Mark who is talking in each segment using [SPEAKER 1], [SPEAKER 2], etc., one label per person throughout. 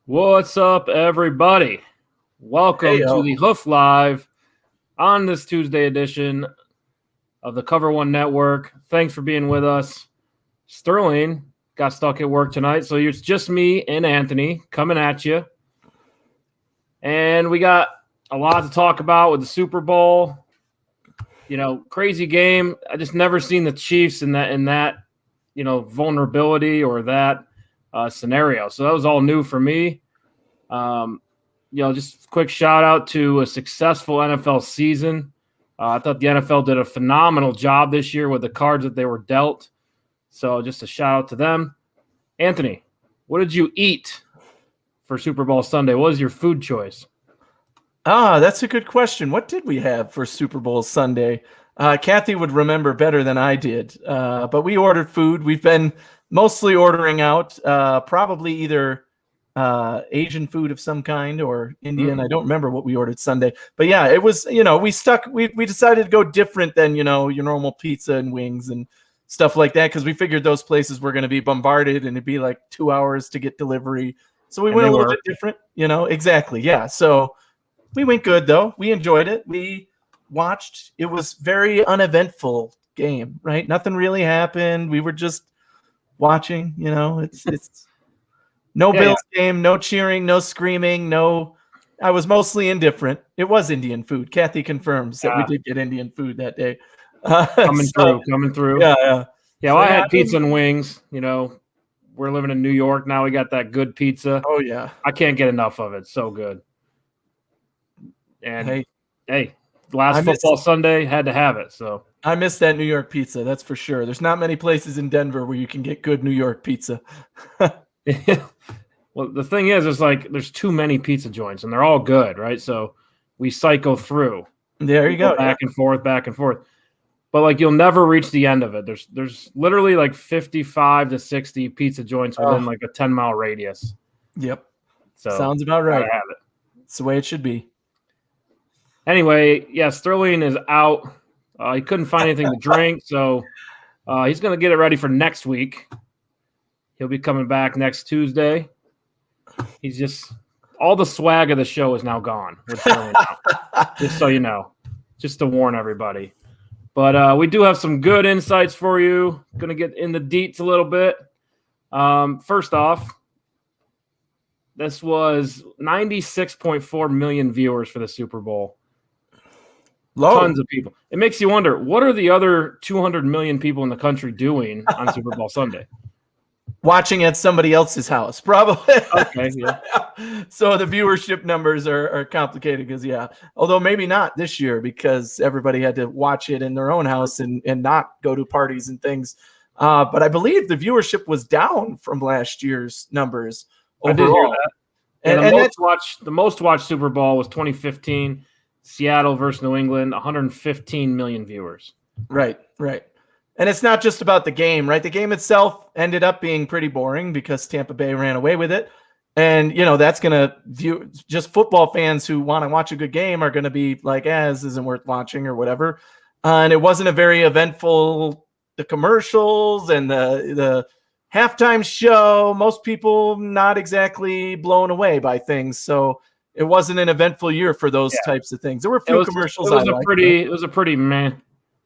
[SPEAKER 1] What's up, everybody? Welcome to the Hoof Live on this Tuesday edition of the Cover One Network. Thanks for being with us. Sterling got stuck at work tonight, so it's just me and Anthony coming at you. And we got a lot to talk about with the Super Bowl. Crazy game. I just never seen the Chiefs in that vulnerability or that scenario. So that was all new for me. Just a quick shout out to a successful NFL season. I thought the NFL did a phenomenal job this year with the cards that they were dealt. So just a shout out to them. Anthony, what did you eat for Super Bowl Sunday? What was your food choice?
[SPEAKER 2] That's a good question. What did we have for Super Bowl Sunday? Kathy would remember better than I did. But we ordered food. We've been mostly ordering out, probably either Asian food of some kind or Indian. I don't remember what we ordered Sunday. But yeah, it was, we decided to go different than, your normal pizza and wings and stuff like that because we figured those places were going to be bombarded and it'd be like 2 hours to get delivery. So we went a little bit different, exactly. Yeah. So we went good though. We enjoyed it. We watched. It was very uneventful game, right? Nothing really happened. We were just watching, it's no Bills game, no cheering, no screaming, I was mostly indifferent. It was Indian food. Kathy confirms that we did get Indian food that day.
[SPEAKER 1] Coming through.
[SPEAKER 2] Yeah.
[SPEAKER 1] Well, I had pizza and wings. We're living in New York now. We got that good pizza.
[SPEAKER 2] Oh yeah.
[SPEAKER 1] I can't get enough of it. So good. And hey, last football Sunday had to have it. So
[SPEAKER 2] I miss that New York pizza. That's for sure. There's not many places in Denver where you can get good New York pizza.
[SPEAKER 1] Well, the thing is, there's too many pizza joints, and they're all good, right? So we cycle through.
[SPEAKER 2] There you go.
[SPEAKER 1] Back and forth. But you'll never reach the end of it. There's literally 55 to 60 pizza joints within a 10-mile radius.
[SPEAKER 2] Yep.
[SPEAKER 1] So
[SPEAKER 2] sounds about right.
[SPEAKER 1] I have it.
[SPEAKER 2] It's the way it should be.
[SPEAKER 1] Anyway, yeah, Sterling is out. He couldn't find anything to drink, so he's going to get it ready for next week. He'll be coming back next Tuesday. He's just all the swag of the show is now gone with Sterling out. Just so you know, just to warn everybody. But we do have some good insights for you. Going to get in the deets a little bit. First off, this was 96.4 million viewers for the Super Bowl.
[SPEAKER 2] Low.
[SPEAKER 1] Tons of people. It makes you wonder, what are the other 200 million people in the country doing on Super Bowl Sunday?
[SPEAKER 2] Watching at somebody else's house, probably.
[SPEAKER 1] Okay, yeah.
[SPEAKER 2] So the viewership numbers are complicated because, although maybe not this year because everybody had to watch it in their own house and not go to parties and things. But I believe the viewership was down from last year's numbers overall.
[SPEAKER 1] I did hear that. The most watched Super Bowl was 2015, Seattle versus New England, 115 million viewers.
[SPEAKER 2] Right. And it's not just about the game, right? The game itself ended up being pretty boring because Tampa Bay ran away with it. And, that's going to view just football fans who want to watch a good game are going to be like, this isn't worth watching or whatever. And it wasn't a very eventful, the commercials and the halftime show, most people not exactly blown away by things. So it wasn't an eventful year for those types of things. There were a few commercials.
[SPEAKER 1] It was a pretty meh.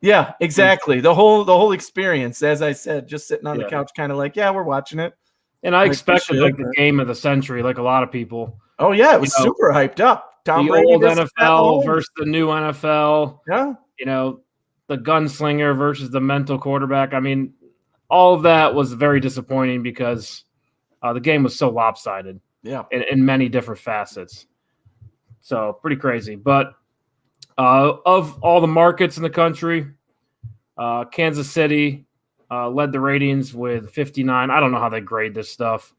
[SPEAKER 2] Yeah, exactly. The whole experience, as I said, just sitting on the couch, kind of we're watching it.
[SPEAKER 1] And I expected the game of the century, like a lot of people.
[SPEAKER 2] Oh yeah, it was super hyped up.
[SPEAKER 1] Tom Brady, old NFL versus the new NFL.
[SPEAKER 2] Yeah.
[SPEAKER 1] The gunslinger versus the mental quarterback. I mean, all of that was very disappointing because the game was so lopsided.
[SPEAKER 2] Yeah.
[SPEAKER 1] In many different facets. So pretty crazy. But of all the markets in the country, Kansas City led the ratings with 59. I don't know how they grade this stuff,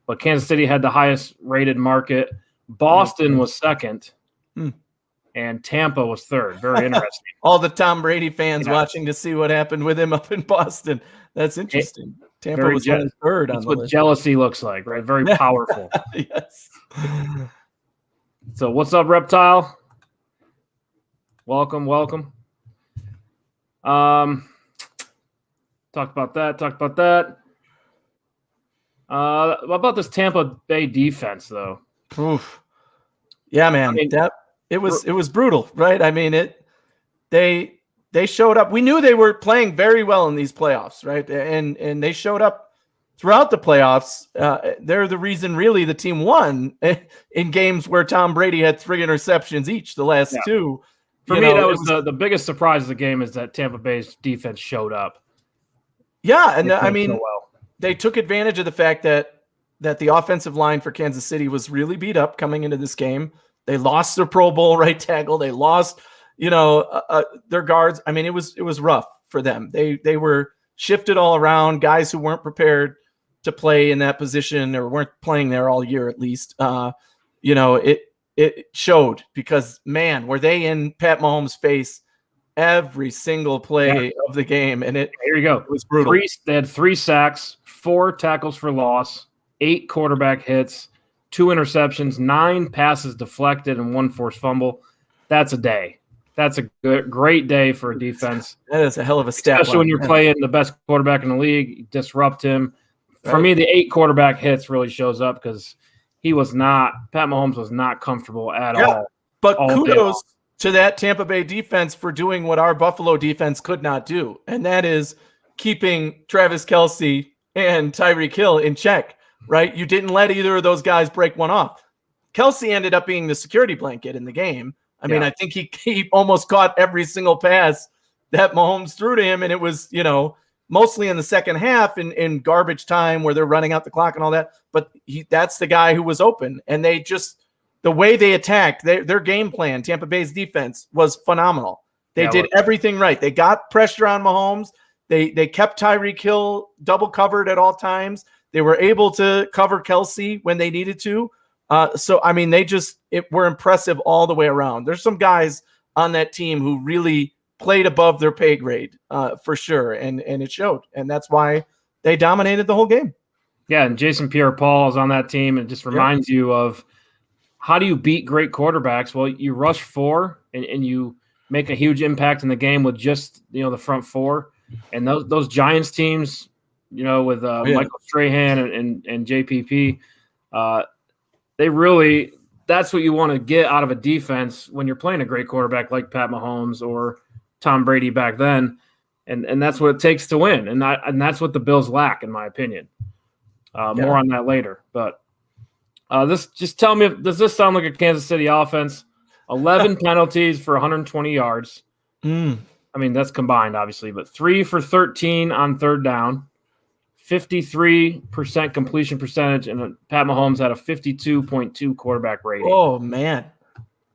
[SPEAKER 1] but Kansas City had the highest rated market. Boston was second, and Tampa was third. Very interesting.
[SPEAKER 2] All the Tom Brady fans watching to see what happened with him up in Boston. That's interesting. Tampa was third on the list. That's what
[SPEAKER 1] jealousy looks like, right? Very powerful.
[SPEAKER 2] Yes.
[SPEAKER 1] So what's up, Reptile? Welcome. Talked about that. What about this Tampa Bay defense, though?
[SPEAKER 2] Oof. Yeah, man. It was brutal, right? I mean, they showed up. We knew they were playing very well in these playoffs, right? And they showed up throughout the playoffs. They're the reason, really, the team won in games where Tom Brady had 3 interceptions each, the last 2.
[SPEAKER 1] For me, that was the biggest surprise of the game, is that Tampa Bay's defense showed up.
[SPEAKER 2] Yeah, and I mean, they took advantage of the fact that the offensive line for Kansas City was really beat up coming into this game. They lost their Pro Bowl right tackle. They lost, their guards. I mean, it was rough for them. They were shifted all around, guys who weren't prepared to play in that position or weren't playing there all year, at least. It showed, because, man, were they in Pat Mahomes' face every single play of the game. And here
[SPEAKER 1] you go.
[SPEAKER 2] It was brutal.
[SPEAKER 1] They had 3 sacks, 4 tackles for loss, 8 quarterback hits, 2 interceptions, 9 passes deflected, and 1 forced fumble. That's a day. That's a great day for a defense.
[SPEAKER 2] That is a hell of a stat.
[SPEAKER 1] Especially when you're playing the best quarterback in the league, you disrupt him. For me, the 8 quarterback hits really shows up, because Pat Mahomes was not comfortable at all.
[SPEAKER 2] But kudos to that Tampa Bay defense for doing what our Buffalo defense could not do, and that is keeping Travis Kelce and Tyreek Hill in check, right? You didn't let either of those guys break one off. Kelce ended up being the security blanket in the game. I mean, I think he almost caught every single pass that Mahomes threw to him, and it was, mostly in the second half in garbage time where they're running out the clock and all that. But that's the guy who was open, and the way they attacked, their game plan, Tampa Bay's defense, was phenomenal. They did everything right. They got pressure on Mahomes. They kept Tyreek Hill double covered at all times. They were able to cover Kelce when they needed to. So, I mean, they were impressive all the way around. There's some guys on that team who really played above their pay grade, for sure, and it showed. And that's why they dominated the whole game.
[SPEAKER 1] Yeah, and Jason Pierre-Paul is on that team. It just reminds you of, how do you beat great quarterbacks? Well, you rush 4 and you make a huge impact in the game with just, the front 4. And those Giants teams, with Michael Strahan and JPP, that's what you want to get out of a defense when you're playing a great quarterback like Pat Mahomes or Tom Brady back then. And that's what it takes to win. And that's what the Bills lack, in my opinion. More on that later. But tell me, does this sound like a Kansas City offense? 11 penalties for 120 yards. I mean, that's combined, obviously, but 3 for 13 on third down, 53% completion percentage, and Pat Mahomes had a 52.2 quarterback rating.
[SPEAKER 2] Oh, man.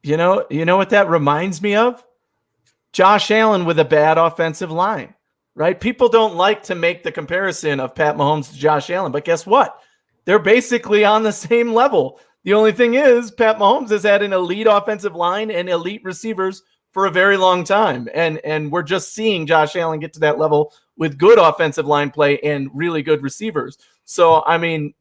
[SPEAKER 2] You know what that reminds me of? Josh Allen with a bad offensive line, right? People don't like to make the comparison of Pat Mahomes to Josh Allen, but guess what? They're basically on the same level. The only thing is, Pat Mahomes has had an elite offensive line and elite receivers for a very long time. And we're just seeing Josh Allen get to that level with good offensive line play and really good receivers. So, I mean,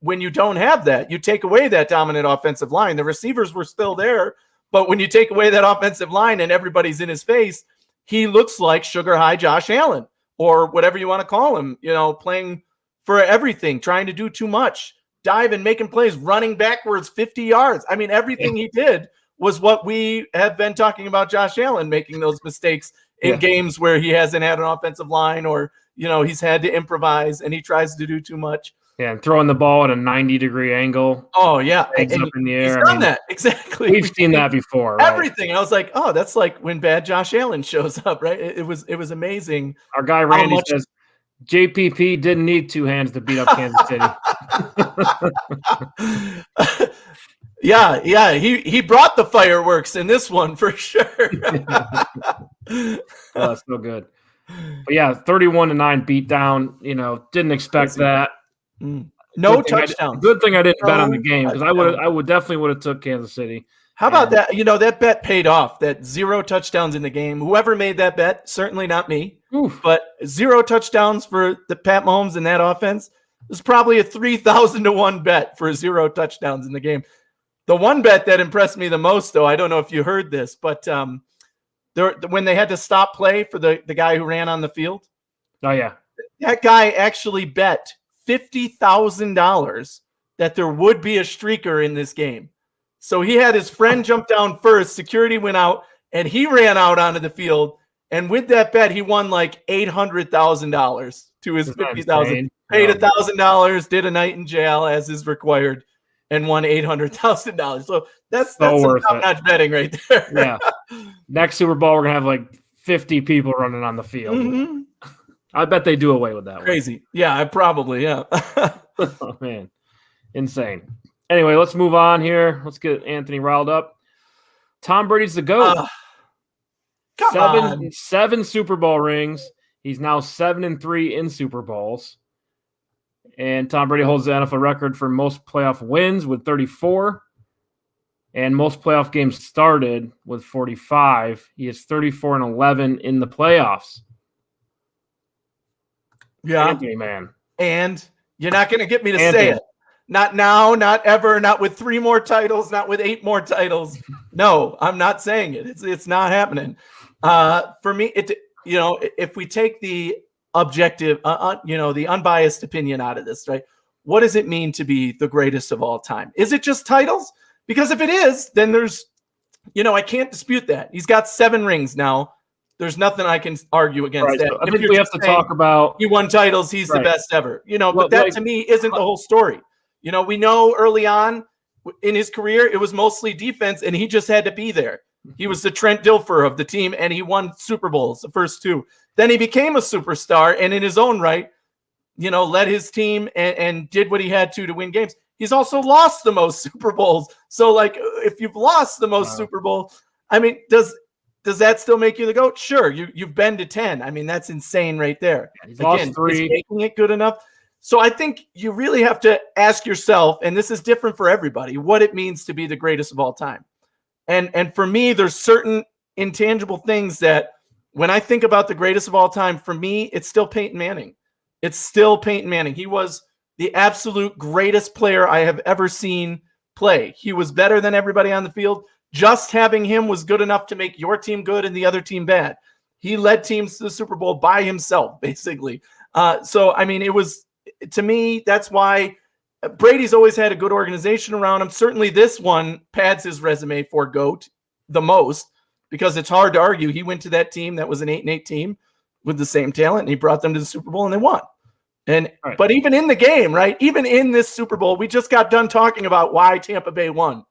[SPEAKER 2] when you don't have that, you take away that dominant offensive line. The receivers were still there, but when you take away that offensive line and everybody's in his face, he looks like sugar high Josh Allen, or whatever you want to call him, playing for everything, trying to do too much, diving, making plays, running backwards 50 yards. I mean, everything he did was what we have been talking about Josh Allen, making those mistakes in games where he hasn't had an offensive line, or, he's had to improvise and he tries to do too much.
[SPEAKER 1] Yeah, and throwing the ball at a 90-degree angle.
[SPEAKER 2] Oh, yeah.
[SPEAKER 1] And up in the air.
[SPEAKER 2] He's done that. Exactly.
[SPEAKER 1] We've seen that before. Right?
[SPEAKER 2] Everything. I was like, oh, that's like when bad Josh Allen shows up, right? It was amazing.
[SPEAKER 1] Our guy Randy says JPP didn't need 2 hands to beat up Kansas City.
[SPEAKER 2] Yeah. He brought the fireworks in this one for sure.
[SPEAKER 1] That's so good. But yeah, 31-9 beat down. Didn't expect that.
[SPEAKER 2] No touchdowns.
[SPEAKER 1] Good thing I didn't bet on the game, because I would definitely have took Kansas City.
[SPEAKER 2] How about that? That bet paid off. That 0 touchdowns in the game. Whoever made that bet, certainly not me.
[SPEAKER 1] Oof.
[SPEAKER 2] But 0 touchdowns for the Pat Mahomes in that offense was probably a 3,000-to-1 bet for 0 touchdowns in the game. The one bet that impressed me the most, though, I don't know if you heard this, but when they had to stop play for the guy who ran on the field.
[SPEAKER 1] Oh, yeah.
[SPEAKER 2] That guy actually bet $50,000 that there would be a streaker in this game. So he had his friend jump down first, security went out, and he ran out onto the field. And with that bet, he won like $800,000 to his $50,000. Paid $1,000, did a night in jail as is required, and won $800,000. So that's some top-notch betting right there.
[SPEAKER 1] Yeah. Next Super Bowl, we're gonna have like 50 people running on the field. Mm-hmm. I bet they do away with that.
[SPEAKER 2] Crazy. One. Yeah, probably. Yeah.
[SPEAKER 1] Oh, man. Insane. Anyway, let's move on here. Let's get Anthony riled up. Tom Brady's the GOAT. Seven Super Bowl rings. He's now 7-3 in Super Bowls. And Tom Brady holds the NFL record for most playoff wins with 34. And most playoff games started with 45. He is 34-11 in the playoffs.
[SPEAKER 2] Yeah.
[SPEAKER 1] Anthony, man.
[SPEAKER 2] And you're not going to get me to say it. Not now, not ever, not with 3 more titles, not with 8 more titles. No, I'm not saying it. It's not happening. For me, if we take the objective, the unbiased opinion out of this, right? What does it mean to be the greatest of all time? Is it just titles? Because if it is, then there's, I can't dispute that. He's got 7 rings now. There's nothing I can argue against that.
[SPEAKER 1] So I think we have to talk about
[SPEAKER 2] he won titles. He's the best ever. But that to me isn't the whole story. We know early on in his career, it was mostly defense, and he just had to be there. He was the Trent Dilfer of the team, and he won Super Bowls, the first 2. Then he became a superstar, and in his own right, led his team and did what he had to win games. He's also lost the most Super Bowls. So, if you've lost the most Super Bowls, does that still make you the GOAT? Sure, you've been to 10. That's insane right there.
[SPEAKER 1] He's lost 3.
[SPEAKER 2] Is making it good enough? So I think you really have to ask yourself, and this is different for everybody, what it means to be the greatest of all time. And for me, there's certain intangible things that when I think about the greatest of all time, for me, it's still Peyton Manning. It's still Peyton Manning. He was the absolute greatest player I have ever seen play. He was better than everybody on the field. Just having him was good enough to make your team good and the other team bad. He led teams to the Super Bowl by himself, basically. It was, to me, that's why Brady's always had a good organization around him. Certainly this one pads his resume for GOAT the most, because it's hard to argue. He went to that team that was an 8-8 team with the same talent, and he brought them to the Super Bowl, and they won. But even in the game, right, even in this Super Bowl, we just got done talking about why Tampa Bay won.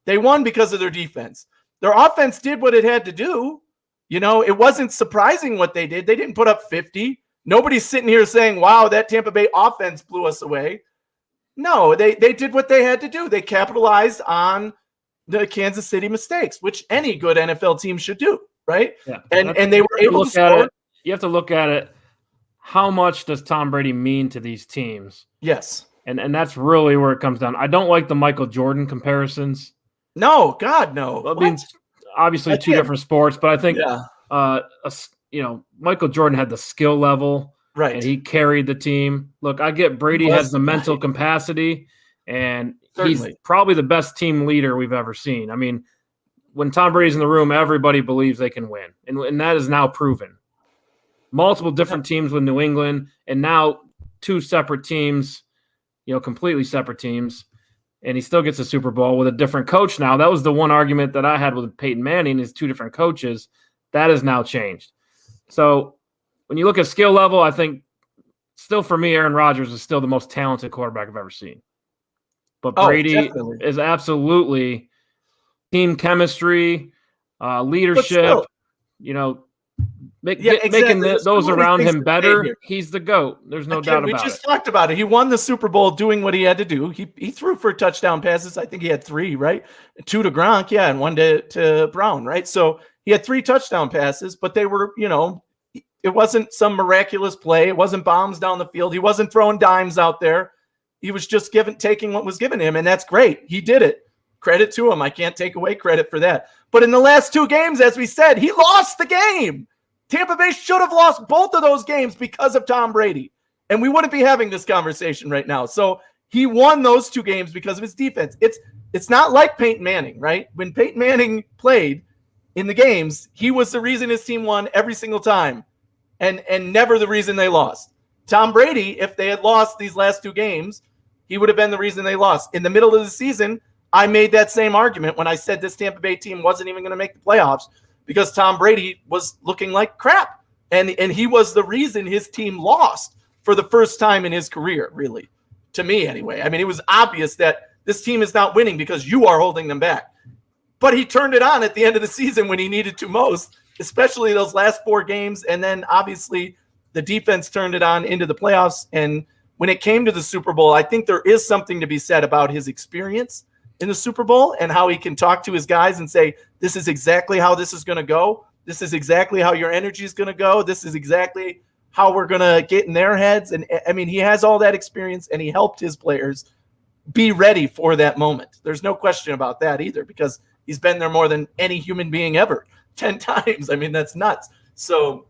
[SPEAKER 2] They won because of their defense. Their offense did what it had to do. It wasn't surprising what they did. They didn't put up 50. Nobody's sitting here saying, wow, that Tampa Bay offense blew us away. No, they did what they had to do. They capitalized on the Kansas City mistakes, which any good NFL team should do, right? Yeah. And they were able to score.
[SPEAKER 1] You have to look at it. How much does Tom Brady mean to these teams?
[SPEAKER 2] Yes.
[SPEAKER 1] And that's really where it comes down. I don't like the Michael Jordan comparisons.
[SPEAKER 2] No, God, no.
[SPEAKER 1] Obviously 2 different sports, but I think Michael Jordan had the skill level,
[SPEAKER 2] right?
[SPEAKER 1] And he carried the team. Look, I get Brady has the mental capacity, and he's probably the best team leader we've ever seen. When Tom Brady's in the room, everybody believes they can win, and that is now proven. Multiple different teams with New England, and now 2 separate teams, completely separate teams. And he still gets a Super Bowl with a different coach now. That was the one argument that I had with Peyton Manning is 2 different coaches. That has now changed. So when you look at skill level, I think still for me, Aaron Rodgers is still the most talented quarterback I've ever seen. But Brady is absolutely team chemistry, leadership, making those around him better. He's the GOAT. There's no doubt about it.
[SPEAKER 2] We just talked about it. He won the Super Bowl doing what he had to do. He threw for touchdown passes. I think he had 3, right? 2 to Gronk, and 1 to Brown, right? So he had 3 touchdown passes, but they were, it wasn't some miraculous play. It wasn't bombs down the field. He wasn't throwing dimes out there. He was just taking what was given him, and that's great. He did it. Credit to him. I can't take away credit for that. But in the last 2 games, as we said, he lost the game. Tampa Bay should have lost both of those games because of Tom Brady, and we wouldn't be having this conversation right now. So he won those 2 games because of his defense. It's not like Peyton Manning, right? When Peyton Manning played in the games, he was the reason his team won every single time, and never the reason they lost. Tom Brady, if they had lost these last 2 games, he would have been the reason they lost. In the middle of the season, I made that same argument when I said this Tampa Bay team wasn't even going to make the playoffs because Tom Brady was looking like crap. And he was the reason his team lost for the first time in his career, really, to me anyway. I mean, it was obvious that this team is not winning because you are holding them back. But he turned it on at the end of the season when he needed to most, especially those last 4 games. And then obviously the defense turned it on into the playoffs. And when it came to the Super Bowl, I think there is something to be said about his experience in the Super Bowl and how he can talk to his guys and say, this is exactly how this is going to go. This is exactly how your energy is going to go. This is exactly how we're going to get in their heads. And I mean, he has all that experience and he helped his players be ready for that moment. There's no question about that either, because he's been there more than any human being ever, 10 times. I mean, that's nuts. So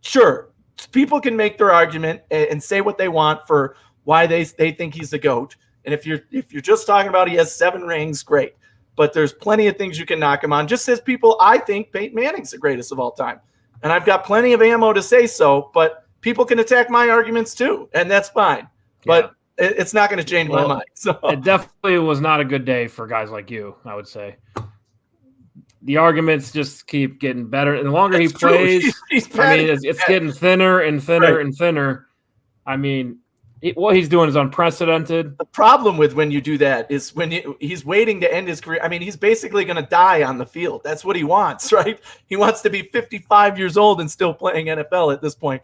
[SPEAKER 2] sure, people can make their argument and say what they want for why they think he's the GOAT. And if you're just talking about he has 7 rings, great. But there's plenty of things you can knock him on. Just as people, I think Peyton Manning's the greatest of all time. And I've got plenty of ammo to say so, but people can attack my arguments too, and that's fine. But it's not going to change my mind. So
[SPEAKER 1] it definitely was not a good day for guys like you, I would say. The arguments just keep getting better. And the longer he plays, it's getting thinner and thinner and thinner. I mean, what he's doing is unprecedented.
[SPEAKER 2] The problem with when you do that is when he's waiting to end his career. I mean, he's basically going to die on the field. That's what he wants, right? He wants to be 55 years old and still playing NFL at this point.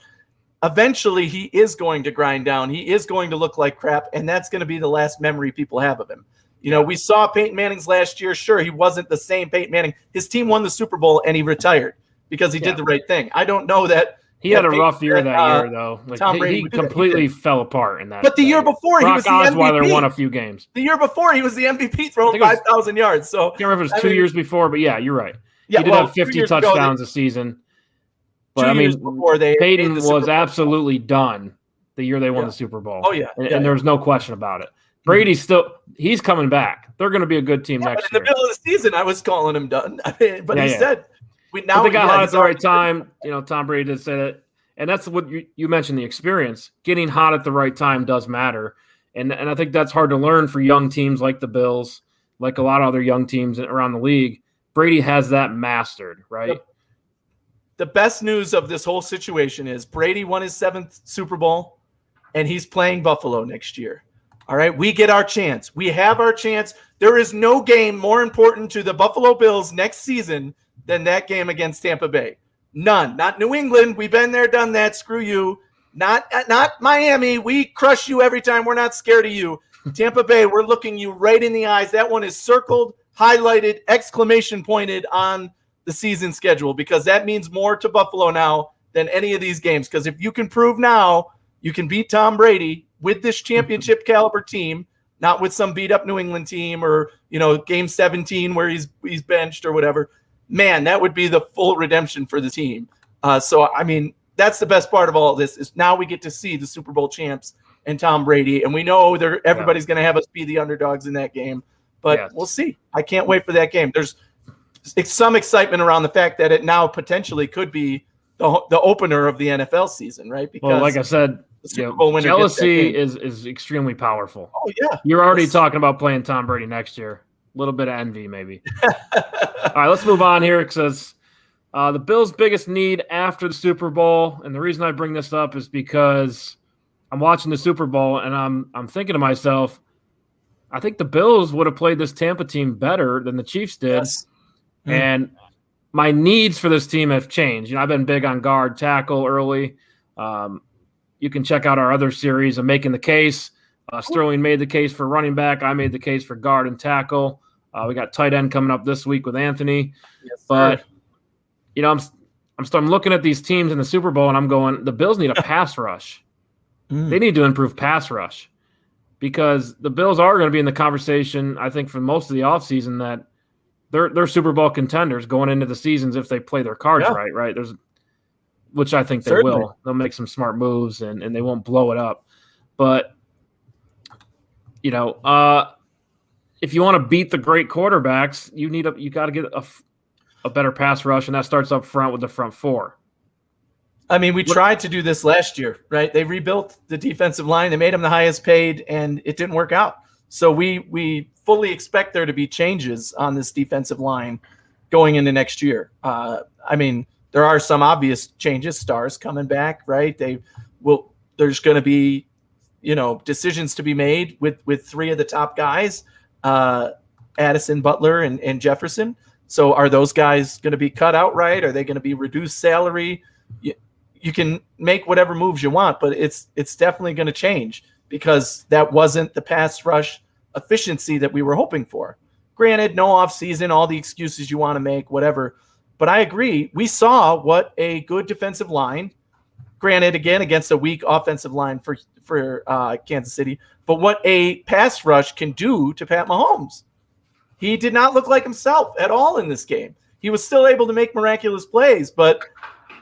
[SPEAKER 2] Eventually, he is going to grind down. He is going to look like crap, and that's going to be the last memory people have of him. You know, we saw Peyton Manning's last year. Sure, he wasn't the same Peyton Manning. His team won the Super Bowl, and he retired because he did the right thing. I don't know that.
[SPEAKER 1] He had a rough year that year, though. Like,
[SPEAKER 2] Tom Brady
[SPEAKER 1] he completely fell apart in that.
[SPEAKER 2] But the year before, he was the MVP.
[SPEAKER 1] Osweiler won a few games.
[SPEAKER 2] The year before, he was the MVP, throwing 5,000 yards. So
[SPEAKER 1] I can't remember if it was 2 years before, but yeah, you're right.
[SPEAKER 2] Yeah,
[SPEAKER 1] he did have 50 touchdowns a season. But I mean, Peyton was absolutely done the year they won the Super Bowl.
[SPEAKER 2] Oh yeah,
[SPEAKER 1] and there was no question about it. Brady's he's coming back. They're going to be a good team next year.
[SPEAKER 2] In the middle of the season, I was calling him done. I mean, but he said,
[SPEAKER 1] they got hot at the right time. You know, Tom Brady did say that. And that's what you mentioned, the experience. Getting hot at the right time does matter. And I think that's hard to learn for young teams like the Bills, like a lot of other young teams around the league. Brady has that mastered, right?
[SPEAKER 2] The best news of this whole situation is Brady won his 7th Super Bowl, and he's playing Buffalo next year. All right, we get our chance. We have our chance. There is no game more important to the Buffalo Bills next season than that game against Tampa Bay. None. Not New England. We've been there, done that. Screw you. Not Miami. We crush you every time. We're not scared of you. Tampa Bay, we're looking you right in the eyes. That one is circled, highlighted, exclamation pointed on the season schedule, because that means more to Buffalo now than any of these games. Because if you can prove now you can beat Tom Brady with this championship caliber team, not with some beat up New England team or, you know, game 17 where he's benched or whatever, man, that would be the full redemption for the team. So, I mean, that's the best part of all of this is now we get to see the Super Bowl champs and Tom Brady. And we know everybody's going to have us be the underdogs in that game. But we'll see. I can't wait for that game. There's some excitement around the fact that it now potentially could be the opener of the NFL season, right?
[SPEAKER 1] Because like I said, the Super Bowl winner jealousy is extremely powerful.
[SPEAKER 2] Oh, yeah.
[SPEAKER 1] You're already talking about playing Tom Brady next year. A little bit of envy, maybe. All right, let's move on here. It says the Bills' biggest need after the Super Bowl, and the reason I bring this up is because I'm watching the Super Bowl and I'm thinking to myself, I think the Bills would have played this Tampa team better than the Chiefs did.
[SPEAKER 2] Yes.
[SPEAKER 1] And my needs for this team have changed. You know, I've been big on guard tackle early. You can check out our other series of making the case. Sterling made the case for running back. I made the case for guard and tackle. We got tight end coming up this week with Anthony.
[SPEAKER 2] Yes,
[SPEAKER 1] but, you know, I'm looking at these teams in the Super Bowl, and I'm going, the Bills need a pass rush. They need to improve pass rush because the Bills are going to be in the conversation, I think, for most of the offseason that they're Super Bowl contenders going into the seasons if they play their cards right? Which I think they will. They'll make some smart moves, and they won't blow it up. But, you know, if you want to beat the great quarterbacks, you got to get a better pass rush, and that starts up front with the front four.
[SPEAKER 2] I mean, we tried to do this last year, right? They rebuilt the defensive line. They made them the highest paid, and it didn't work out. So we fully expect there to be changes on this defensive line going into next year. I mean, there are some obvious changes. Stars coming back, right? There's going to be, decisions to be made with three of the top guys, Addison, Butler, and Jefferson. So are those guys going to be cut outright? Are they going to be reduced salary? You can make whatever moves you want, but it's definitely going to change because that wasn't the pass rush efficiency that we were hoping for. Granted, no offseason, all the excuses you want to make, whatever. But I agree. We saw what a good defensive line, granted, again, against a weak offensive line for Kansas City, but what a pass rush can do to Pat Mahomes. He did not look like himself at all in this game. He was still able to make miraculous plays, but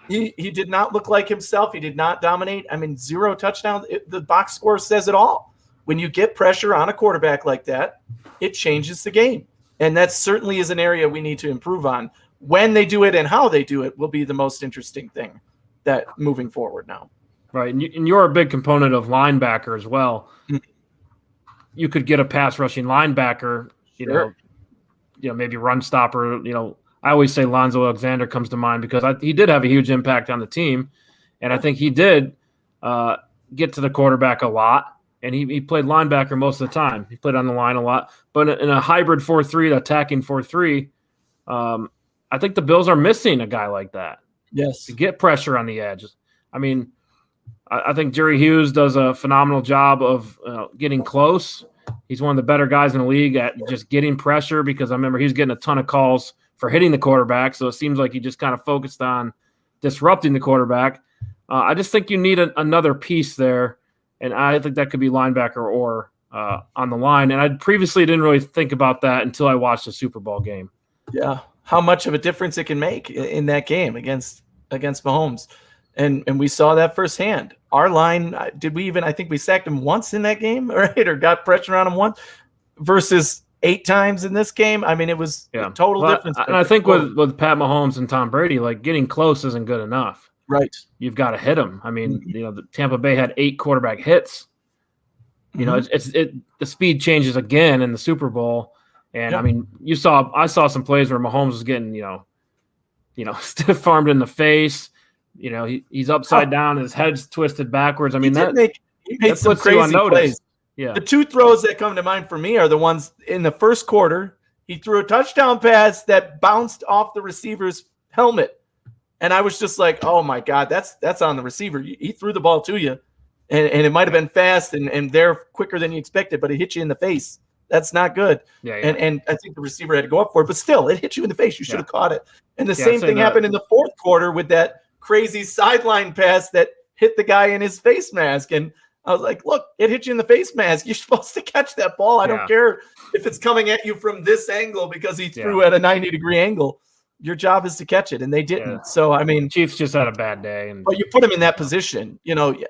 [SPEAKER 2] he did not look like himself. He did not dominate. I mean, 0 touchdowns. The box score says it all. When you get pressure on a quarterback like that, it changes the game. And that certainly is an area we need to improve on. When they do it and how they do it will be the most interesting thing that moving forward now.
[SPEAKER 1] Right. And you're a big component of linebacker as well. Mm-hmm. You could get a pass rushing linebacker,
[SPEAKER 2] Sure.
[SPEAKER 1] Maybe run stopper. I always say Lonzo Alexander comes to mind because he did have a huge impact on the team. And I think he did get to the quarterback a lot. And he played linebacker most of the time. He played on the line a lot. But in a hybrid 4-3, attacking 4-3, I think the Bills are missing a guy like that.
[SPEAKER 2] Yes.
[SPEAKER 1] To get pressure on the edge. I mean, I think Jerry Hughes does a phenomenal job of getting close. He's one of the better guys in the league at just getting pressure because I remember he's getting a ton of calls for hitting the quarterback. So it seems like he just kind of focused on disrupting the quarterback. I just think you need another piece there. And I think that could be linebacker or on the line. And I previously didn't really think about that until I watched the Super Bowl game.
[SPEAKER 2] Yeah. How much of a difference it can make in that game against Mahomes. And we saw that firsthand. Our line, I think we sacked him once in that game, right? Or got pressure on him once versus 8 times in this game. I mean, it was a total difference.
[SPEAKER 1] And I think with Pat Mahomes and Tom Brady, like getting close isn't good enough.
[SPEAKER 2] Right.
[SPEAKER 1] You've got to hit him. I mean, the Tampa Bay had 8 quarterback hits. The speed changes again in the Super Bowl. And I mean, I saw some plays where Mahomes was getting, stiff armed in the face. He's upside down, his head's twisted backwards. I mean,
[SPEAKER 2] he made some crazy plays.
[SPEAKER 1] Yeah.
[SPEAKER 2] The 2 throws that come to mind for me are the ones in the first quarter. He threw a touchdown pass that bounced off the receiver's helmet. And I was just like, oh my God, that's on the receiver. He threw the ball to you. And it might have been fast and they're quicker than you expected, but it hit you in the face. That's not good.
[SPEAKER 1] Yeah.
[SPEAKER 2] And I think the receiver had to go up for it, but still, it hit you in the face. You should have caught it. And the same thing happened in the fourth quarter with that crazy sideline pass that hit the guy in his face mask. And I was like, look, it hit you in the face mask. You're supposed to catch that ball. I don't care if it's coming at you from this angle because he threw at a 90-degree angle. Your job is to catch it, and they didn't. Yeah. So, I mean,
[SPEAKER 1] Chiefs just had a bad day.
[SPEAKER 2] But you put him in that position.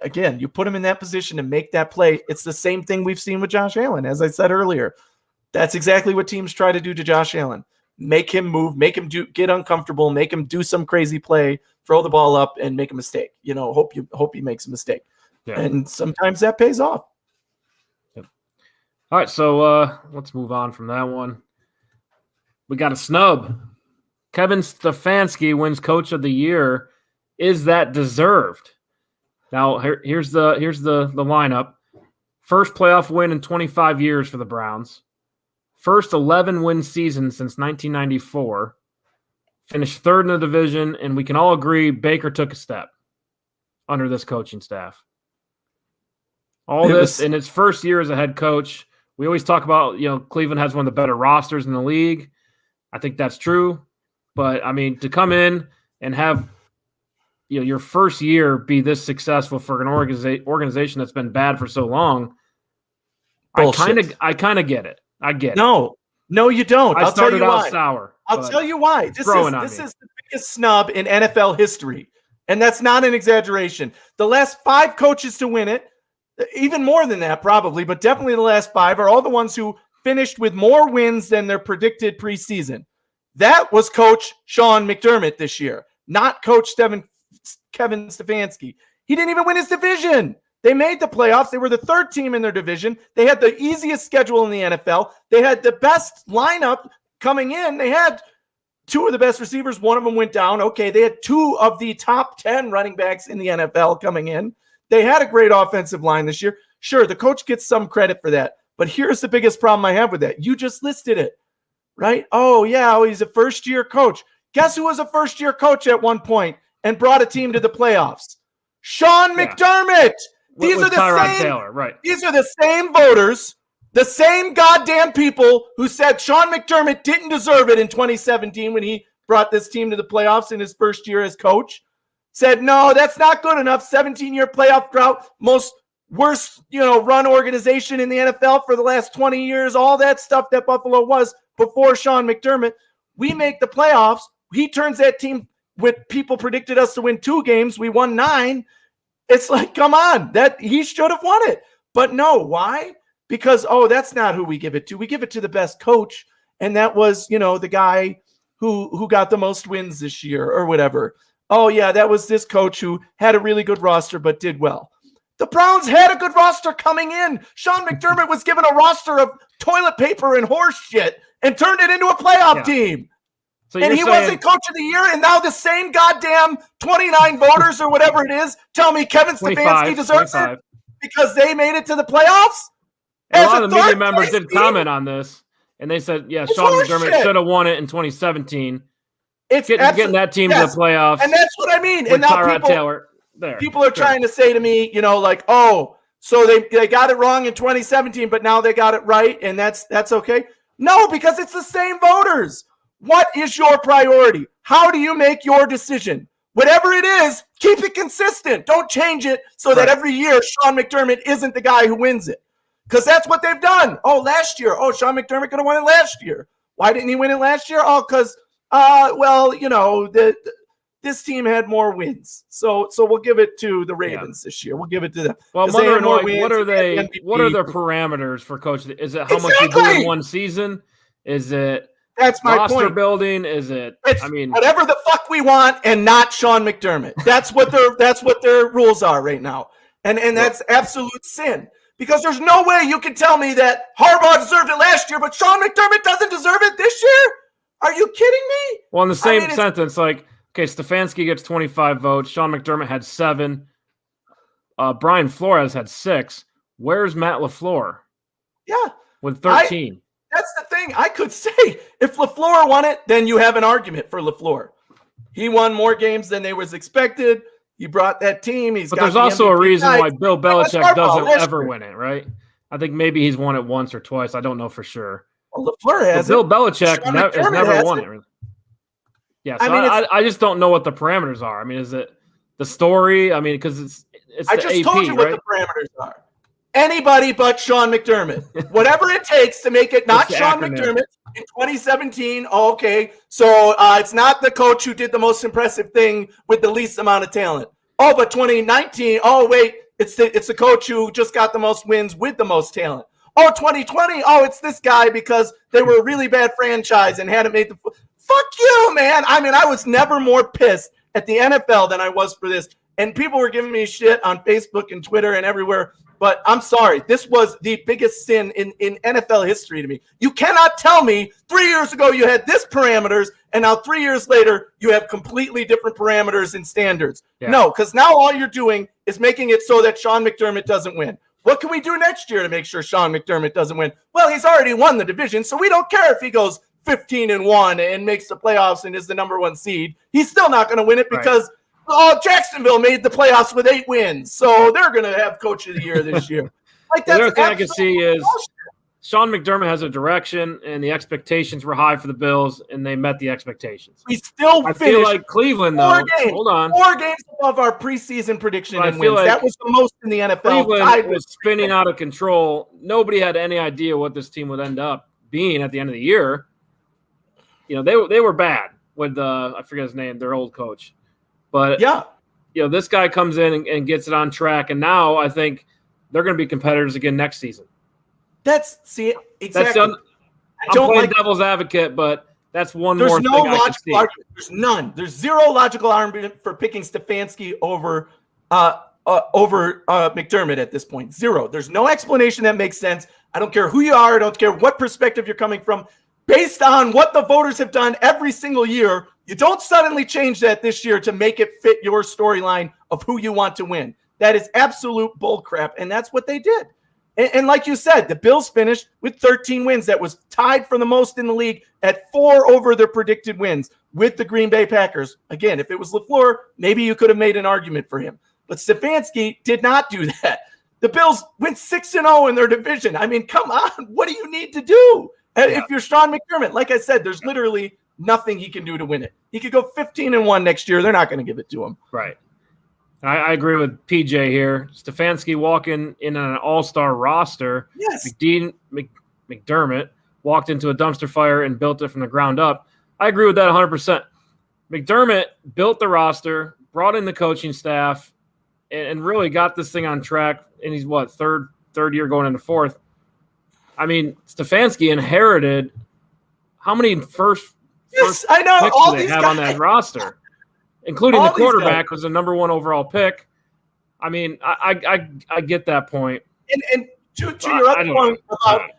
[SPEAKER 2] Again, you put him in that position to make that play. It's the same thing we've seen with Josh Allen, as I said earlier. That's exactly what teams try to do to Josh Allen. Make him move, make him get uncomfortable, make him do some crazy play, throw the ball up, and make a mistake. Hope he makes a mistake. Yeah. And sometimes that pays off.
[SPEAKER 1] Yep. All right, so let's move on from that one. We got a snub. Kevin Stefanski wins Coach of the Year. Is that deserved? Now, here's the lineup. First playoff win in 25 years for the Browns. First 11-win season since 1994. Finished 3rd in the division, and we can all agree Baker took a step under this coaching staff. All this in his first year as a head coach. We always talk about, Cleveland has one of the better rosters in the league. I think that's true. But, I mean, to come in and have your first year be this successful for an organization that's been bad for so long, bullshit. I kind of get it. I get it.
[SPEAKER 2] No, you don't. I'll tell you why.
[SPEAKER 1] Sour.
[SPEAKER 2] I'll tell you why. This is the biggest snub in NFL history, and that's not an exaggeration. The last 5 coaches to win it, even more than that probably, but definitely the last 5 are all the ones who finished with more wins than their predicted preseason. That was Coach Sean McDermott this year, not Coach Kevin Stefanski. He didn't even win his division. They made the playoffs. They were the third team in their division. They had the easiest schedule in the NFL. They had the best lineup coming in. They had two of the best receivers. One of them went down. Okay, they had two of the top 10 running backs in the NFL coming in. They had a great offensive line this year. Sure, the coach gets some credit for that. But here's the biggest problem I have with that. You just listed it, right? Oh, yeah, he's a first-year coach. Guess who was a first-year coach at one point and brought a team to the playoffs? Sean McDermott. These are the same Taylor, right. These are the same voters, the same goddamn people who said Sean McDermott didn't deserve it in 2017 when he brought this team to the playoffs in his first year as coach. Said, no, that's not good enough. 17-year playoff drought, most worst, run organization in the NFL for the last 20 years, all that stuff that Buffalo was before Sean McDermott. We make the playoffs. He turns that team with people predicted us to win 2 games. We won 9. It's like, come on, that he should have won it. But no, why? Because, that's not who we give it to. We give it to the best coach, and that was, the guy who got the most wins this year or whatever. Oh, yeah, that was this coach who had a really good roster but did well. The Browns had a good roster coming in. Sean McDermott was given a roster of toilet paper and horse shit and turned it into a playoff team. So and he wasn't coach of the year, and now the same goddamn 29 voters or whatever it is tell me Kevin Stefanski deserves it because they made it to the playoffs?
[SPEAKER 1] A lot of the media members did comment on this, and they said, yeah, Sean McDermott should have won it in 2017. It's getting that team to the playoffs.
[SPEAKER 2] And that's what I mean. And now people are trying to say to me, so they got it wrong in 2017, but now they got it right, and that's okay? No, because it's the same voters. What is your priority? How do you make your decision? Whatever it is, keep it consistent. Don't change it so that every year Sean McDermott isn't the guy who wins it. Because that's what they've done. Last year. Sean McDermott could have won it last year. Why didn't he win it last year? Because, this team had more wins. So we'll give it to the Ravens this year. We'll give it to them.
[SPEAKER 1] Well, what are their parameters for coaching? Is it how much you do in one season? Is it
[SPEAKER 2] that's my
[SPEAKER 1] roster
[SPEAKER 2] point.
[SPEAKER 1] Building? Is it?
[SPEAKER 2] Whatever the fuck we want, and not Sean McDermott. That's what their rules are right now, and that's absolute sin. Because there's no way you can tell me that Harbaugh deserved it last year, but Sean McDermott doesn't deserve it this year. Are you kidding me?
[SPEAKER 1] Well, in the same sentence, Stefanski gets 25 votes. Sean McDermott had 7. Brian Flores had 6. Where's Matt LaFleur?
[SPEAKER 2] Yeah,
[SPEAKER 1] with 13.
[SPEAKER 2] That's the thing. I could say if LaFleur won it, then you have an argument for LaFleur. He won more games than they was expected. He brought that team. But
[SPEAKER 1] there's also a reason why Bill Belichick doesn't ever win it, right? I think maybe he's won it once or twice. I don't know for sure.
[SPEAKER 2] Well, LaFleur has
[SPEAKER 1] Bill Belichick has never won it. Yeah, so I just don't know what the parameters are. I mean, is it the story? I mean, because it's
[SPEAKER 2] I just
[SPEAKER 1] AP,
[SPEAKER 2] told you what the parameters are. Anybody but Sean McDermott. Whatever it takes to make it not Sean McDermott in 2017. Oh, okay. So it's not the coach who did the most impressive thing with the least amount of talent. Oh, but 2019. Oh, wait. It's the coach who just got the most wins with the most talent. Oh, 2020. Oh, it's this guy because they were a really bad franchise and hadn't made the – fuck you, man. I mean, I was never more pissed at the NFL than I was for this. And people were giving me shit on Facebook and Twitter and everywhere. But I'm sorry. This was the biggest sin in NFL history to me. You cannot tell me 3 years ago you had this parameters, and now 3 years later you have completely different parameters and standards. Yeah. No, because now all you're doing is making it so that Sean McDermott doesn't win. What can we do next year to make sure Sean McDermott doesn't win? Well, he's already won the division, so we don't care if he goes 15-1 and makes the playoffs and is the number 1 seed. He's still not going to win it because Jacksonville made the playoffs with 8 wins, so they're going to have Coach of the Year this year.
[SPEAKER 1] The other thing I can see is Sean McDermott has a direction, and the expectations were high for the Bills, and they met the expectations.
[SPEAKER 2] We still
[SPEAKER 1] I feel like Cleveland, though. Hold on.
[SPEAKER 2] 4 games above our preseason prediction and wins. Like that was the most in the NFL.
[SPEAKER 1] Cleveland was spinning out of control. Nobody had any idea what this team would end up being at the end of the year. They were bad with I forget his name, their old coach. But this guy comes in and gets it on track, and now I think they're going to be competitors again next season.
[SPEAKER 2] Exactly.
[SPEAKER 1] I'm playing devil's advocate, but That's one
[SPEAKER 2] There's
[SPEAKER 1] more
[SPEAKER 2] no
[SPEAKER 1] thing I can
[SPEAKER 2] logical
[SPEAKER 1] see.
[SPEAKER 2] argument. There's none. There's zero logical argument for picking Stefanski over McDermott at this point. Zero. There's no explanation that makes sense. I don't care who you are. I don't care what perspective you're coming from. Based on what the voters have done every single year, you don't suddenly change that this year to make it fit your storyline of who you want to win. That is absolute bullcrap, and that's what they did. And like you said, the Bills finished with 13 wins. That was tied for the most in the league at 4 over their predicted wins with the Green Bay Packers. Again, if it was LaFleur, maybe you could have made an argument for him. But Stefanski did not do that. The Bills went 6-0 in their division. I mean, come on. What do you need to do? If you're Sean McDermott, like I said, there's literally nothing he can do to win it. He could go 15-1 next year. They're not going to give it to him.
[SPEAKER 1] Right. I agree with PJ here. Stefanski walking in an all-star roster.
[SPEAKER 2] Yes.
[SPEAKER 1] McDermott walked into a dumpster fire and built it from the ground up. I agree with that 100%. McDermott built the roster, brought in the coaching staff, and really got this thing on track. And he's third year going into fourth. I mean, Stefanski inherited how many first
[SPEAKER 2] I know
[SPEAKER 1] picks
[SPEAKER 2] all
[SPEAKER 1] do they
[SPEAKER 2] these
[SPEAKER 1] have
[SPEAKER 2] guys
[SPEAKER 1] on that roster? Including
[SPEAKER 2] all
[SPEAKER 1] the quarterback was a number 1 overall pick. I mean, I get that point.
[SPEAKER 2] And to your other point about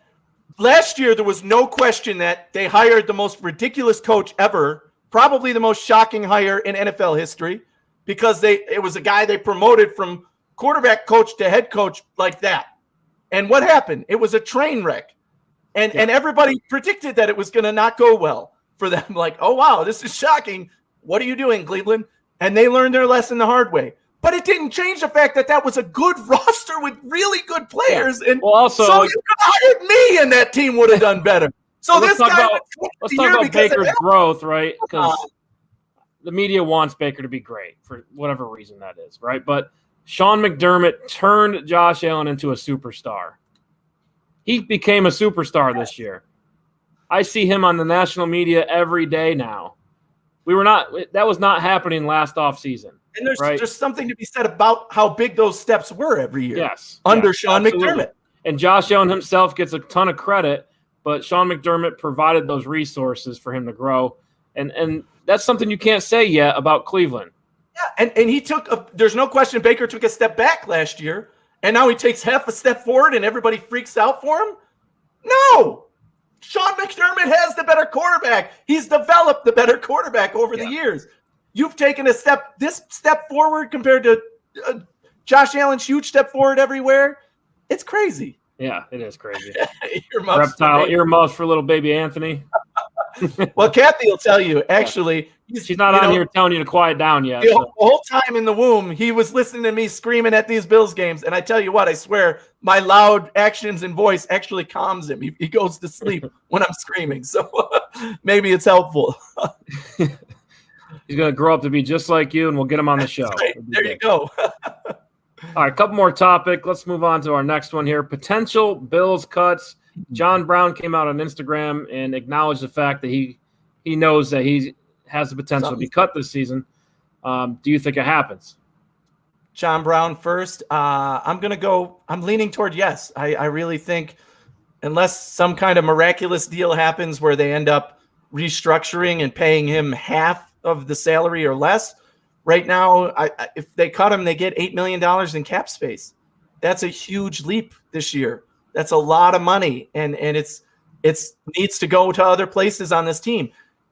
[SPEAKER 2] last year, there was no question that they hired the most ridiculous coach ever, probably the most shocking hire in NFL history, because it was a guy they promoted from quarterback coach to head coach like that. And what happened? It was a train wreck. And everybody predicted that it was going to not go well for them. Like, oh, wow, this is shocking. What are you doing, Cleveland? And they learned their lesson the hard way. But it didn't change the fact that that was a good roster with really good players. And so you could have hired me, and that team would have done better. So
[SPEAKER 1] let's talk about Baker's growth, right? Because the media wants Baker to be great for whatever reason that is, right? But Sean McDermott turned Josh Allen into a superstar. He became a superstar this year. I see him on the national media every day now. That was not happening last offseason.
[SPEAKER 2] And there's something to be said about how big those steps were every year.
[SPEAKER 1] Yes.
[SPEAKER 2] Under Sean McDermott.
[SPEAKER 1] And Josh Allen himself gets a ton of credit, but Sean McDermott provided those resources for him to grow. And that's something you can't say yet about Cleveland.
[SPEAKER 2] Yeah, and he there's no question Baker took a step back last year, and now he takes half a step forward and everybody freaks out for him? No! Sean McDermott has the better quarterback. He's developed the better quarterback over the years. You've taken this step forward compared to Josh Allen's huge step forward everywhere. It's crazy.
[SPEAKER 1] Yeah, it is crazy.
[SPEAKER 2] Reptile
[SPEAKER 1] earmuffs for little baby Anthony.
[SPEAKER 2] Well, Kathy will tell you, actually.
[SPEAKER 1] She's not on here telling you to quiet down yet.
[SPEAKER 2] The whole time in the womb, he was listening to me screaming at these Bills games. And I tell you what, I swear, my loud actions and voice actually calms him. He goes to sleep when I'm screaming. So maybe it's helpful.
[SPEAKER 1] He's going to grow up to be just like you, and we'll get him on the show.
[SPEAKER 2] Right. There you go.
[SPEAKER 1] All right, a couple more topics. Let's move on to our next one here. Potential Bills cuts. John Brown came out on Instagram and acknowledged the fact that he knows that he has the potential to be cut this season. Do you think it happens?
[SPEAKER 2] John Brown first. I'm leaning toward yes. I really think unless some kind of miraculous deal happens where they end up restructuring and paying him half of the salary or less, right now, if they cut him, they get $8 million in cap space. That's a huge leap this year. That's a lot of money, and it needs to go to other places on this team.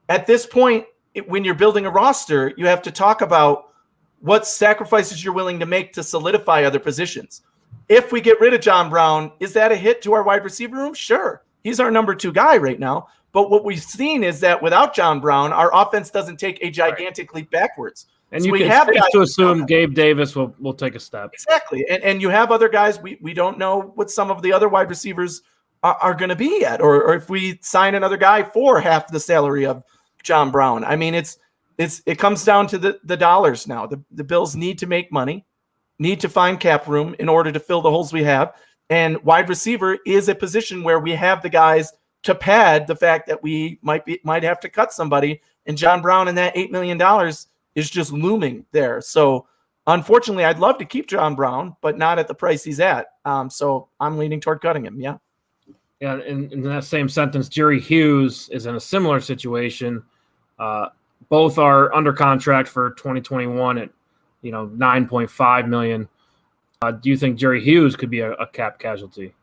[SPEAKER 2] At this point, when you're building a roster, you have to talk about what sacrifices you're willing to make to solidify other positions. If we get rid of John Brown, is that a hit to our wide receiver room? Sure. He's our number 2 guy right now. But what we've seen is that without John Brown, our offense doesn't take a gigantic leap backwards.
[SPEAKER 1] And you have to assume Gabe Davis will take a step.
[SPEAKER 2] Exactly. And you have other guys. We don't know what some of the other wide receivers are going to be yet, or if we sign another guy for half the salary of John Brown. I mean, it comes down to the dollars now. The Bills need to make money, need to find cap room in order to fill the holes we have. And wide receiver is a position where we have the guys to pad the fact that we might have to cut somebody. And John Brown and that $8 million is just looming there. So unfortunately, I'd love to keep John Brown, but not at the price he's at. So I'm leaning toward cutting him. Yeah.
[SPEAKER 1] Yeah, in that same sentence, Jerry Hughes is in a similar situation. Both are under contract for 2021 at $9.5 million. Do you think Jerry Hughes could be a cap casualty?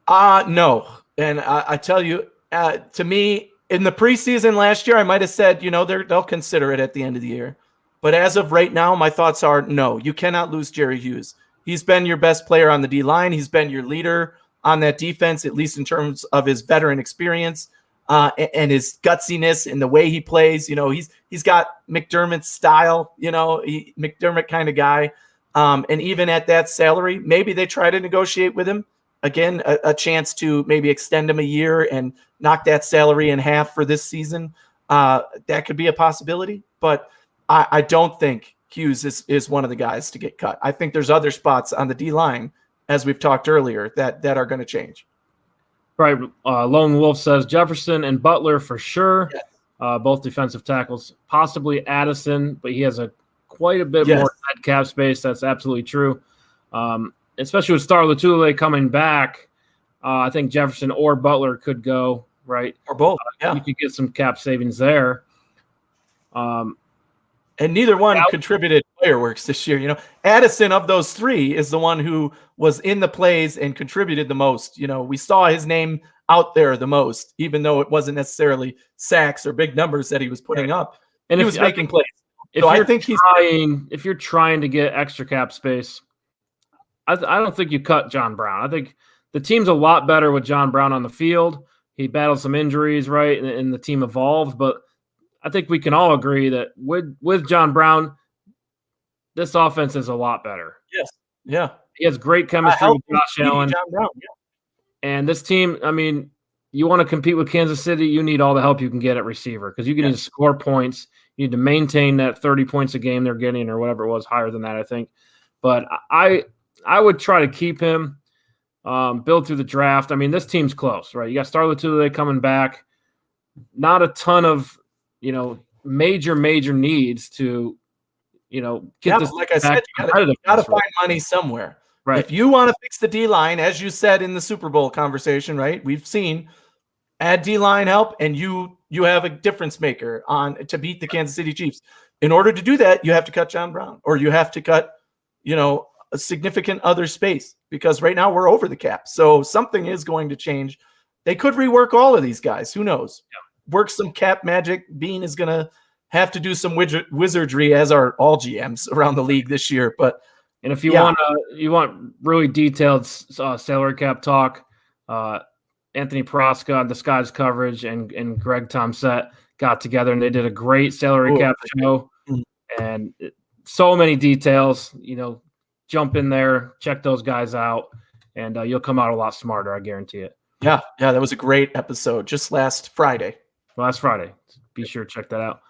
[SPEAKER 2] No. And I tell you, to me, in the preseason last year, I might have said, they'll consider it at the end of the year. But as of right now, my thoughts are no, you cannot lose Jerry Hughes. He's been your best player on the D-line. He's been your leader on that defense, at least in terms of his veteran experience and his gutsiness and the way he plays. He's got McDermott's style, McDermott kind of guy. And even at that salary, maybe they try to negotiate with him. Again, a chance to maybe extend him a year and knock that salary in half for this season. That could be a possibility. But I don't think Hughes is one of the guys to get cut. I think there's other spots on the D-line, as we've talked earlier, that are going to change.
[SPEAKER 1] Right. Lone Wolf says Jefferson and Butler for sure. Yes. Both defensive tackles. Possibly Addison, but he has quite a bit more dead cap space. That's absolutely true. Especially with Star Lotulelei coming back, I think Jefferson or Butler could go, right?
[SPEAKER 2] Or both,
[SPEAKER 1] You could get some cap savings there.
[SPEAKER 2] And neither one contributed fireworks this year. Addison of those three is the one who was in the plays and contributed the most. We saw his name out there the most, even though it wasn't necessarily sacks or big numbers that he was putting up. And he was making plays. So I think
[SPEAKER 1] if you're trying to get extra cap space, I don't think you cut John Brown. I think the team's a lot better with John Brown on the field. He battled some injuries, right, and the team evolved. But I think we can all agree that with John Brown, this offense is a lot better.
[SPEAKER 2] Yes. Yeah.
[SPEAKER 1] He has great chemistry with Josh Allen.
[SPEAKER 2] John Brown, yeah.
[SPEAKER 1] And this team, I mean, you want to compete with Kansas City, you need all the help you can get at receiver because you need to score points. You need to maintain that 30 points a game they're getting or whatever it was, higher than that, I think. But I would try to keep him, build through the draft. I mean, this team's close, right? You got Star Lotulelei coming back. Not a ton of, major needs to, get this.
[SPEAKER 2] Like I said, you got to find money somewhere.
[SPEAKER 1] Right.
[SPEAKER 2] If you want to fix the D-line, as you said in the Super Bowl conversation, right? We've seen add D-line help, and you have a difference maker to beat the Kansas City Chiefs. In order to do that, you have to cut John Brown, or you have to cut, a significant other space, because right now we're over the cap. So something is going to change. They could rework all of these guys. Who knows? Yeah. Work some cap magic. Bean is going to have to do some wizardry, as are all GMs around the league this year.
[SPEAKER 1] And if you want really detailed salary cap talk, Anthony Proska on the Skies coverage and Greg Tomsett got together and they did a great salary cap show. And so many details, jump in there, check those guys out, and you'll come out a lot smarter. I guarantee it.
[SPEAKER 2] Yeah. That was a great episode just last Friday.
[SPEAKER 1] Be sure to check that out.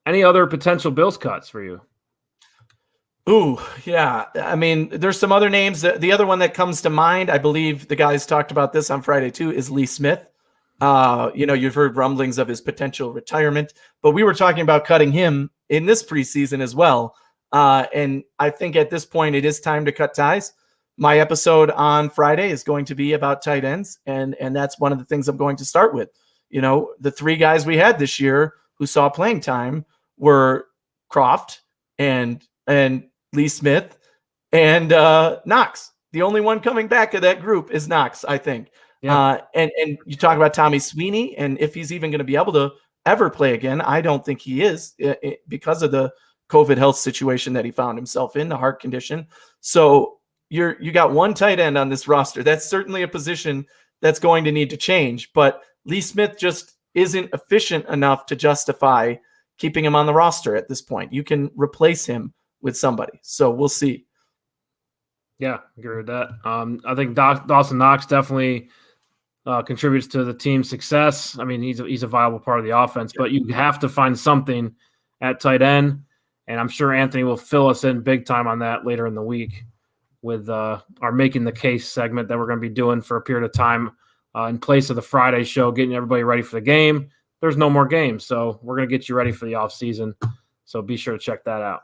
[SPEAKER 1] Any other potential Bills cuts for you?
[SPEAKER 2] Ooh, yeah. I mean, there's some other names. The other one that comes to mind, I believe the guys talked about this on Friday too, is Lee Smith. You've heard rumblings of his potential retirement, but we were talking about cutting him in this preseason as well. And I think at this point it is time to cut ties. My episode on Friday is going to be about tight ends, and that's one of the things I'm going to start with. The three guys we had this year who saw playing time were Croft and Lee Smith and Knox. The only one coming back of that group is Knox, I think. Yeah. And you talk about Tommy Sweeney, and if he's even going to be able to ever play again, I don't think he is, because of the COVID health situation that he found himself in, the heart condition. So you got one tight end on this roster. That's certainly a position that's going to need to change, but Lee Smith just isn't efficient enough to justify keeping him on the roster at this point. You can replace him with somebody. So we'll see.
[SPEAKER 1] Yeah, I agree with that. I think Dawson Knox definitely contributes to the team's success. I mean, he's a viable part of the offense, but you have to find something at tight end, and I'm sure Anthony will fill us in big time on that later in the week with our Making the Case segment that we're going to be doing for a period of time in place of the Friday show, getting everybody ready for the game. There's no more games, so we're going to get you ready for the offseason, so be sure to check that out.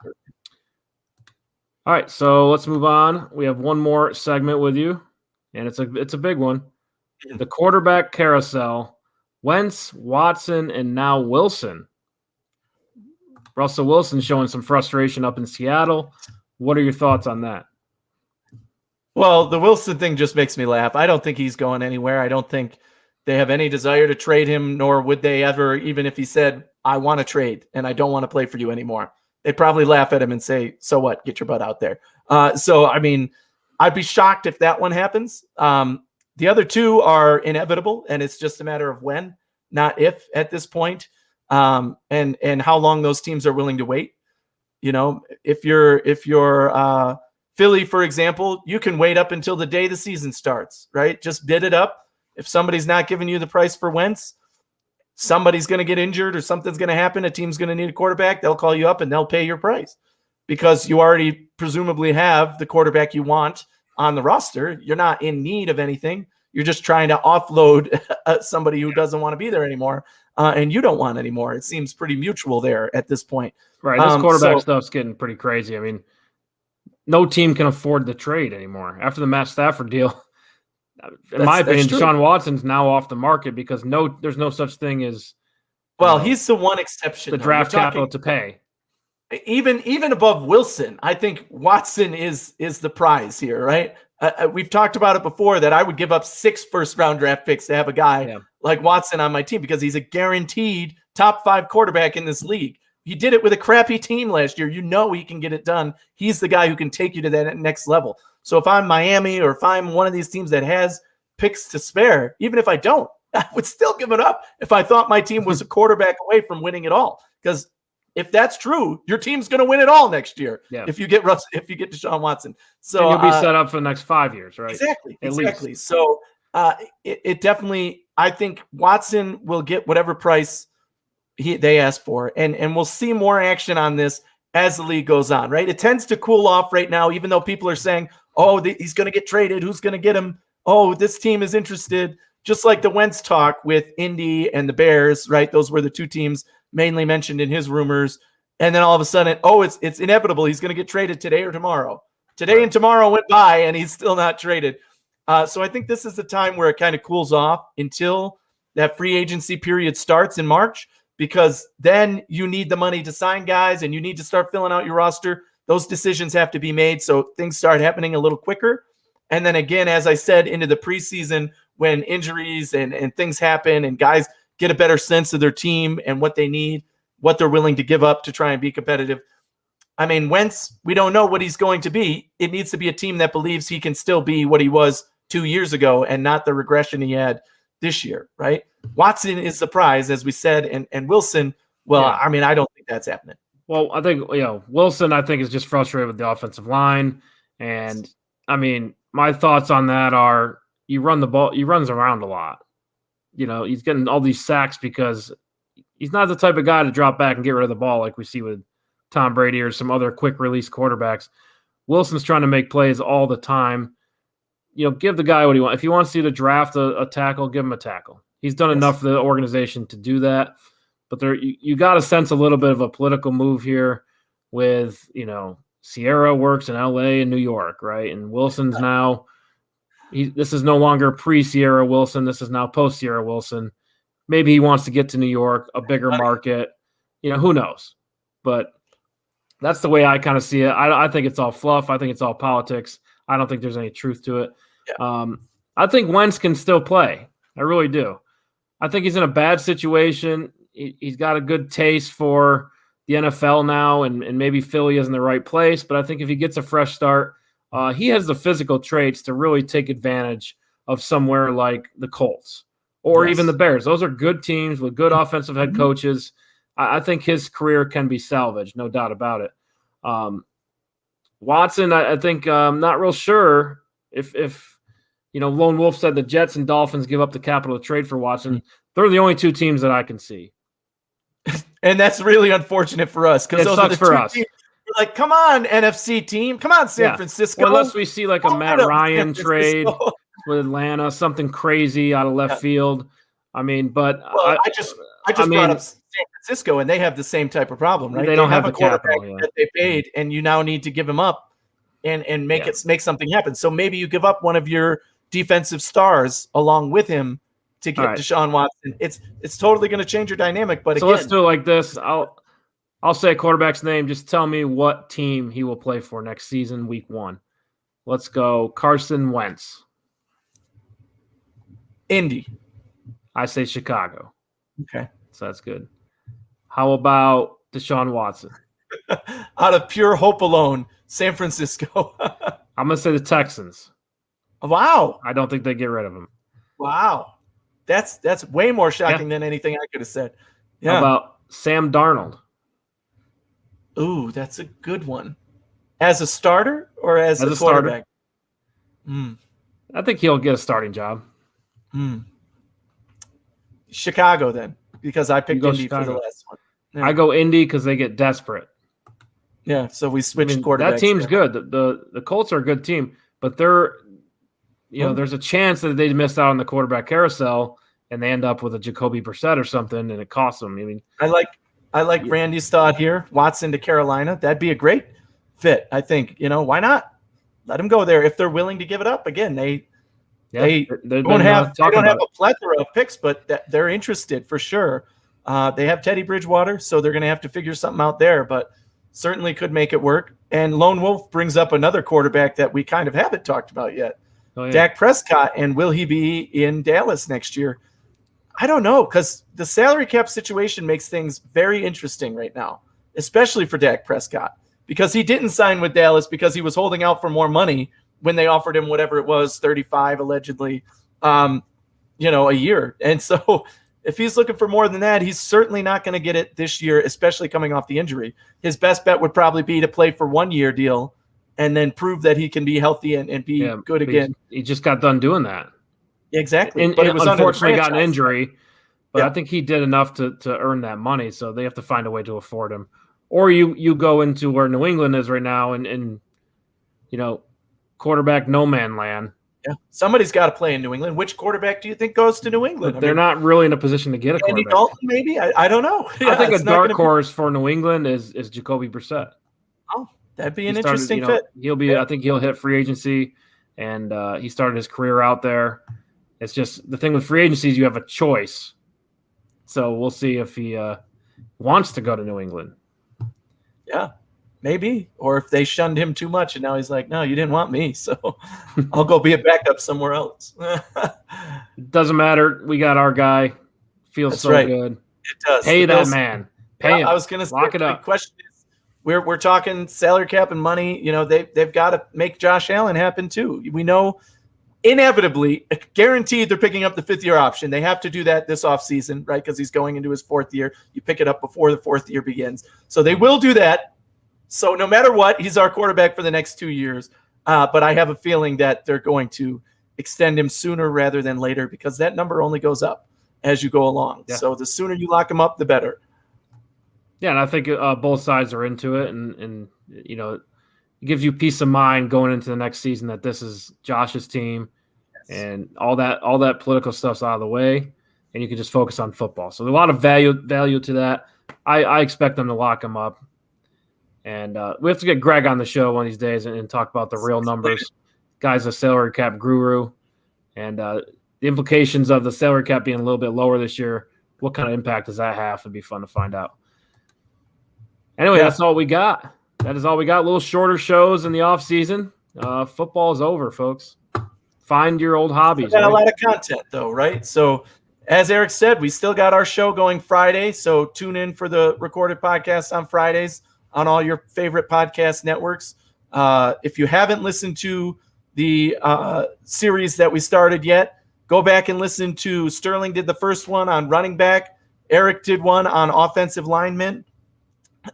[SPEAKER 1] All right, so let's move on. We have one more segment with you, and it's a big one. the quarterback carousel, Wentz, Watson, and now Wilson. Russell Wilson showing some frustration up in Seattle. What are your thoughts on that?
[SPEAKER 2] Well, the Wilson thing just makes me laugh. I don't think he's going anywhere. I don't think they have any desire to trade him, nor would they ever, even if he said, I want to trade and I don't want to play for you anymore. They'd probably laugh at him and say, so what? Get your butt out there. So, I mean, I'd be shocked if that one happens. The other two are inevitable, and it's just a matter of when, not if at this point, and how long those teams are willing to wait. You know, if you're Philly, for example, you can wait up until the day the season starts, right? Just bid it up. If somebody's not giving you the price for Wentz, somebody's going to get injured or something's going to happen. A team's going to need a quarterback. They'll call you up and they'll pay your price because you already presumably have the quarterback you want on the roster. You're not in need of anything. You're just trying to offload somebody who doesn't want to be there anymore, and you don't want anymore. It seems pretty mutual there at this point.
[SPEAKER 1] Right. This quarterback stuff's getting pretty crazy. I mean, no team can afford the trade anymore. After the Matt Stafford deal, in my opinion, Deshaun Watson's now off the market because there's no such thing as
[SPEAKER 2] he's the one exception.
[SPEAKER 1] The draft capital to pay.
[SPEAKER 2] Even above Wilson, I think Watson is the prize here, right? We've talked about it before that I would give up 6 first-round draft picks to have a guy like Watson on my team because he's a guaranteed top 5 quarterback in this league. He did it with a crappy team last year. You know he can get it done. He's the guy who can take you to that next level. So if I'm Miami or if I'm one of these teams that has picks to spare, even if I don't, I would still give it up if I thought my team was a quarterback away from winning it all. Because if that's true, your team's going to win it all next year. Yeah. If you get Deshaun Watson, so
[SPEAKER 1] and you'll be set up for the next 5 years, right?
[SPEAKER 2] Exactly. Least. So it definitely, I think Watson will get whatever price they ask for, and we'll see more action on this as the league goes on. Right? It tends to cool off right now, even though people are saying, "Oh, he's going to get traded. Who's going to get him? Oh, this team is interested." Just like the Wentz talk with Indy and the Bears, right? Those were the 2 teams mainly mentioned in his rumors. And then all of a sudden, it's inevitable. He's going to get traded today or tomorrow. Today and tomorrow went by, and he's still not traded. So I think this is the time where it kind of cools off until that free agency period starts in March, because then you need the money to sign guys and you need to start filling out your roster. Those decisions have to be made, so things start happening a little quicker. And then again, as I said, into the preseason, when injuries and things happen and guys get a better sense of their team and what they need, what they're willing to give up to try and be competitive. I mean, Wentz, we don't know what he's going to be. It needs to be a team that believes he can still be what he was 2 years ago and not the regression he had this year, right? Watson is the prize, as we said, and Wilson, I mean, I don't think that's happening.
[SPEAKER 1] Well, I think, Wilson, I think, is just frustrated with the offensive line. And, I mean, my thoughts on that are you run the ball, he runs around a lot. He's getting all these sacks because he's not the type of guy to drop back and get rid of the ball like we see with Tom Brady or some other quick release quarterbacks. Wilson's trying to make plays all the time. Give the guy what he wants. If he wants you to draft a tackle, give him a tackle. He's done enough for the organization to do that. But you got to sense a little bit of a political move here with, Sierra works in LA and New York, right? And Wilson's now this is no longer pre-Sierra Wilson. This is now post-Sierra Wilson. Maybe he wants to get to New York, a bigger market. Who knows? But that's the way I kind of see it. I think it's all fluff. I think it's all politics. I don't think there's any truth to it. Yeah. I think Wentz can still play. I really do. I think he's in a bad situation. He's got a good taste for the NFL now, and maybe Philly is in the right place. But I think if he gets a fresh start, he has the physical traits to really take advantage of somewhere like the Colts or even the Bears. Those are good teams with good offensive head coaches. I think his career can be salvaged, no doubt about it. Watson, I think not real sure if Lone Wolf said the Jets and Dolphins give up the capital to trade for Watson. They're the only 2 teams that I can see.
[SPEAKER 2] And that's really unfortunate for us because those
[SPEAKER 1] sucks
[SPEAKER 2] are the
[SPEAKER 1] for
[SPEAKER 2] 2
[SPEAKER 1] us.
[SPEAKER 2] teams. We're like, come on, NFC team. Come on, San Francisco.
[SPEAKER 1] Well, unless we see like a Matt Ryan trade with Atlanta, something crazy out of left field. I mean, but
[SPEAKER 2] I just brought up San Francisco, and they have the same type of problem, right?
[SPEAKER 1] They don't have
[SPEAKER 2] a
[SPEAKER 1] the
[SPEAKER 2] quarterback
[SPEAKER 1] capital
[SPEAKER 2] that they paid, and you now need to give him up and make something happen. So maybe you give up one of your defensive stars along with him to get
[SPEAKER 1] right.
[SPEAKER 2] Deshaun Watson. It's totally going to change your dynamic. But
[SPEAKER 1] so
[SPEAKER 2] again,
[SPEAKER 1] let's do it like this. I'll say a quarterback's name. Just tell me what team he will play for next season, week 1. Let's go Carson Wentz.
[SPEAKER 2] Indy.
[SPEAKER 1] I say Chicago.
[SPEAKER 2] Okay.
[SPEAKER 1] So that's good. How about Deshaun Watson?
[SPEAKER 2] Out of pure hope alone, San Francisco.
[SPEAKER 1] I'm going to say the Texans.
[SPEAKER 2] Wow.
[SPEAKER 1] I don't think they get rid of him.
[SPEAKER 2] Wow. That's way more shocking than anything I could have said. Yeah.
[SPEAKER 1] How about Sam Darnold?
[SPEAKER 2] Ooh, that's a good one. As a starter or as a quarterback?
[SPEAKER 1] I think he'll get a starting job.
[SPEAKER 2] Chicago then, because I picked Indy
[SPEAKER 1] Chicago.
[SPEAKER 2] for the last one. Yeah.
[SPEAKER 1] I go Indy because they get desperate.
[SPEAKER 2] Yeah, so we switched quarterbacks.
[SPEAKER 1] That team's good. The Colts are a good team, but they're there's a chance that they missed out on the quarterback carousel and they end up with a Jacoby Brissett or something, and it costs them. I mean, I like Randy's thought here. Watson to Carolina, that'd be a great fit. I think why not let them go there if they're willing to give it up. Again, they don't have a plethora of picks, but they're interested for sure. They have Teddy Bridgewater, so they're going to have to figure something out there, but certainly could make it work. And Lone Wolf brings up another quarterback that we kind of haven't talked about yet. Oh, yeah. Dak Prescott, and will he be in Dallas next year? I don't know, because the salary cap situation makes things very interesting right now, especially for Dak Prescott, because he didn't sign with Dallas because he was holding out for more money when they offered him whatever it was, 35 allegedly, a year. And so if he's looking for more than that, he's certainly not going to get it this year, especially coming off the injury. His best bet would probably be to play for 1-year deal and then prove that he can be healthy and be good again. He just got done doing that.
[SPEAKER 2] Exactly.
[SPEAKER 1] But it was unfortunately got an injury, but I think he did enough to earn that money. So they have to find a way to afford him. Or you go into where New England is right now and quarterback no man land.
[SPEAKER 2] Yeah, somebody's got to play in New England. Which quarterback do you think goes to New England?
[SPEAKER 1] They're not really in a position to get a
[SPEAKER 2] Andy
[SPEAKER 1] quarterback.
[SPEAKER 2] Dalton, maybe? I don't know.
[SPEAKER 1] I think a dark horse for New England is Jacoby Brissett.
[SPEAKER 2] Oh, that'd be an interesting fit.
[SPEAKER 1] I think he'll hit free agency, and he started his career out there. It's just the thing with free agencies, you have a choice. So we'll see if he wants to go to New England.
[SPEAKER 2] Yeah. Maybe, or if they shunned him too much and now he's like, no, you didn't want me, so I'll go be a backup somewhere else.
[SPEAKER 1] It doesn't matter. We got our guy. Feels so good.
[SPEAKER 2] It does.
[SPEAKER 1] Pay that man. Pay him.
[SPEAKER 2] I was going to say,
[SPEAKER 1] lock it up.
[SPEAKER 2] The question is, we're talking salary cap and money. They've got to make Josh Allen happen too. We know inevitably, guaranteed, they're picking up the 5th-year option. They have to do that this offseason, right? Because he's going into his 4th year. You pick it up before the 4th year begins. So they will do that. So no matter what, he's our quarterback for the next 2 years. But I have a feeling that they're going to extend him sooner rather than later because that number only goes up as you go along. Yeah. So the sooner you lock him up, the better.
[SPEAKER 1] Yeah, and I think both sides are into it, and it gives you peace of mind going into the next season that this is Josh's team, and all that political stuff's out of the way, and you can just focus on football. So there's a lot of value to that. I expect them to lock him up. And we have to get Greg on the show one of these days and talk about the real numbers. Guy's a salary cap guru. And the implications of the salary cap being a little bit lower this year, what kind of impact does that have? It'd be fun to find out. Anyway, That's all we got. That is all we got. A little shorter shows in the off season. Football is over, folks. Find your old hobbies.
[SPEAKER 2] We got a lot of content, though, right? So as Eric said, we still got our show going Friday. So tune in for the recorded podcast on Fridays on all your favorite podcast networks. If you haven't listened to the series that we started yet, go back and listen to Sterling did the first one on running back. Eric did one on offensive linemen.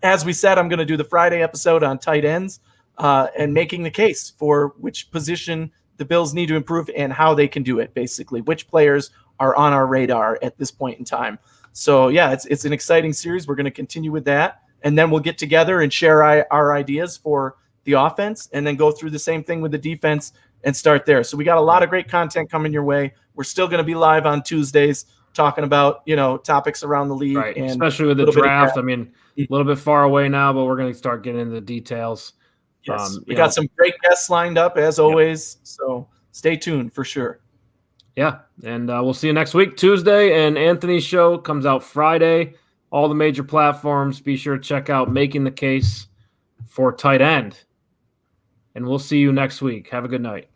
[SPEAKER 2] As we said, I'm going to do the Friday episode on tight ends and making the case for which position the Bills need to improve and how they can do it, basically, which players are on our radar at this point in time. So, yeah, it's an exciting series. We're going to continue with that. And then we'll get together and share our ideas for the offense and then go through the same thing with the defense and start there. So we got a lot of great content coming your way. We're still going to be live on Tuesdays talking about, topics around the league.
[SPEAKER 1] Right.
[SPEAKER 2] And
[SPEAKER 1] especially with the draft. I mean, a little bit far away now, but we're going to start getting into the details.
[SPEAKER 2] Yes. We got some great guests lined up as always. So stay tuned for sure.
[SPEAKER 1] Yeah, and we'll see you next week, Tuesday, and Anthony's show comes out Friday. All the major platforms. Be sure to check out Making the Case for Tight End. And we'll see you next week. Have a good night.